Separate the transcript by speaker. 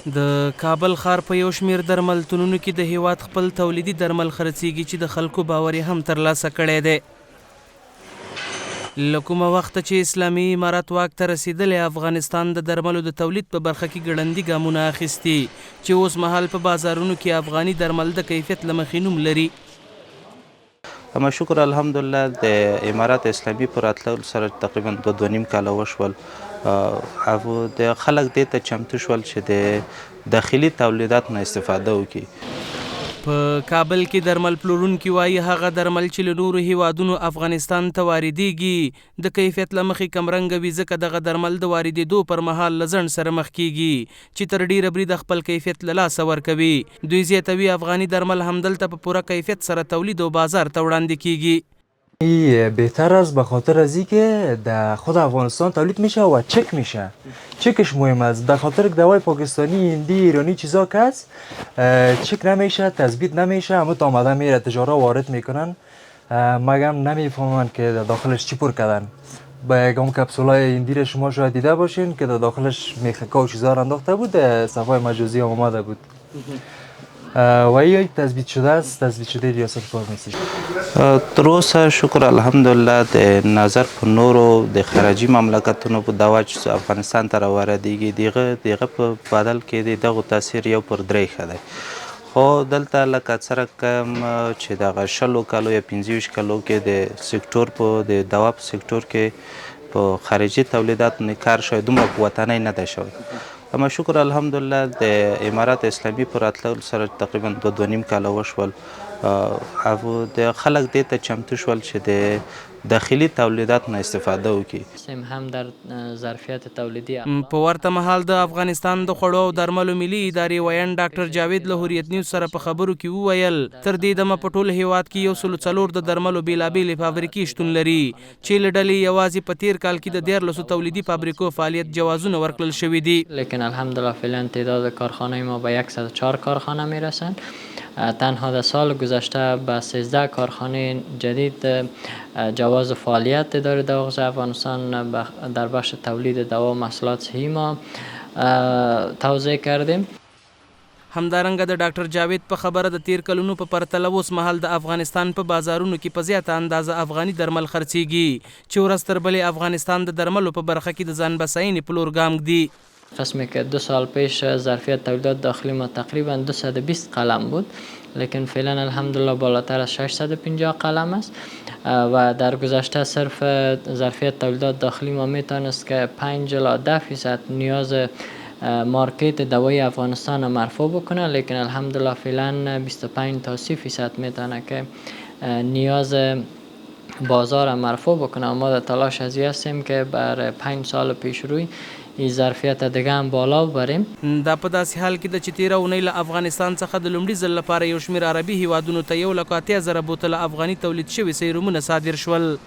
Speaker 1: د کابل ښار په یو شمېر درملتونونو کې د هیواد خپل تولیدي درمل خرڅیږي چې د خلکو باور یې هم ترلاسه کړی دی. له کومه وخته چې اسلامي امارت واک ته رسېدلی، افغانستان د درملو د تولید په برخه کې ګړندي ګامونه اخیستي چې اوس مهال په بازارونو کې افغاني درمل د کیفیت له مخې نوم لري.
Speaker 2: اما شکر الحمدلله د امارات اسلامي په راتلو سره تقریبا 2.5 کاله وشول او د خلک دې ته چمتو شول چې د داخلي تولیدات نه استفاده وکړي.
Speaker 1: په کابل کې درمل پلورونکي وایي هغه درمل چې له نورو هیوادونو افغانستان ته واردېږي د کیفیت له مخې کمرنګه وي، ځکه دغه درمل د واردېدو پر مهال له ځنډ سره مخ کیږي چې تر ډیره بریده خپل کیفیت له لاسه ورکوي. دوی زیاتوي افغاني درمل همدلته په پوره کیفیت سره تولید او بازار ته وړاندې کیږي.
Speaker 3: بهتر است به خاطر از اینکه در خود افغانستان تولید میشه و چک میشه. چکش مهم است، به خاطر که دوای پاکستانی، هندی، ایرانی چیزا که هست چک نمیشه، تثبیت نمیشه، همه تا آمده میره تجارا وارد میکنن مگم نمیفهمن که در داخلش چی پر کردن. با یکم کپسولای هندی را شما شاید دیده باشین که در داخلش میخکا و چیزا را انداخته بود، صفحه مجازی هم آمده بود و یا تثبیت شده است، تثبیت شده ریاست کار نیستش.
Speaker 2: تر اوسه شکر الحمدلله د نظر په نورو د خارجي مملکتونو په دوا چې افغانستان ته راواردېږي دغه په بدل کې د دغو تاثیر یو پر 3 ښه دی، خو دلته لکه څرک کم چې دغه 20 کالو یا 25 کالو کې د سکتور په د دوا په سکتور کې په خارجي تولیداتو نه کار شوی، دومره په وطنۍ نه دی شوی. اما شکر الحمدلله د امارات اسلامي په راتلو سره تقریبا 2.5 کاله وشول او د خلک دې ته چمتو شول چې د داخلي تولیدات نه استفاده وکړي.
Speaker 4: هم در ظرفیت تولیدی
Speaker 1: په ورته مهال د افغانستان د خوړو او درملو ملي ادارې ویاند ډاکټر جاوید له هوریت نیوز سره په خبرو کې وویل تر دې دمه په ټول هیواد کې 104 د درملو بېلابېلې فابریکې شتون لري چې له ډلې یوازې په تیر کال کې د 14 تولیدي فابریکو فعالیت جوازونه ورکړل شوي دي.
Speaker 4: لیکن الحمدلله فعلا تعداد کارخانه ما به 104 کارخانه میرسند. تنها در سال گذشته به 13 کارخانه جدید جواز فعالیت داره در افغانستان در بخش تولید دوا و محصولات صحی ما توزیع کردیم.
Speaker 1: همدارنګه د ډاکټر جاوید په خبره د تیر کلونو په پرتله اوس مهال د افغانستان په بازارونو کې په زیاته اندازه افغاني درمل خرڅیږي چې ورځ تر بلې افغانستان د درملو په برخه کې د ځان بساینې په لور ګام ږدي.
Speaker 4: قسمی که 2 سال پیش ظرفیت تولیدات داخلی ما تقریبا 220 قلم بود، لیکن فعلا الحمدلله بالاتر از 650 قلم است و در گذشته صرف ظرفیت تولیدات داخلی ما میتونست که 5 الی 10% نیاز مارکت دوای افغانستان مرفوع بکنه، لیکن الحمدلله فعلا 25 تا 30% میتونه که نیاز بازار مرفوع بکنه. ما در تلاش ازی هستیم که بر 5 سال پیش روی این ظرفیت دیگه هم بالا ببریم.
Speaker 1: دا په داسې حال کې د چې تیره اونۍ له افغانستان څخه د لومړي ځل لپاره یو شمېر عربي هیوادونو ته 180,000 بوتله افغاني تولید شوي سیرومونه صادر شول.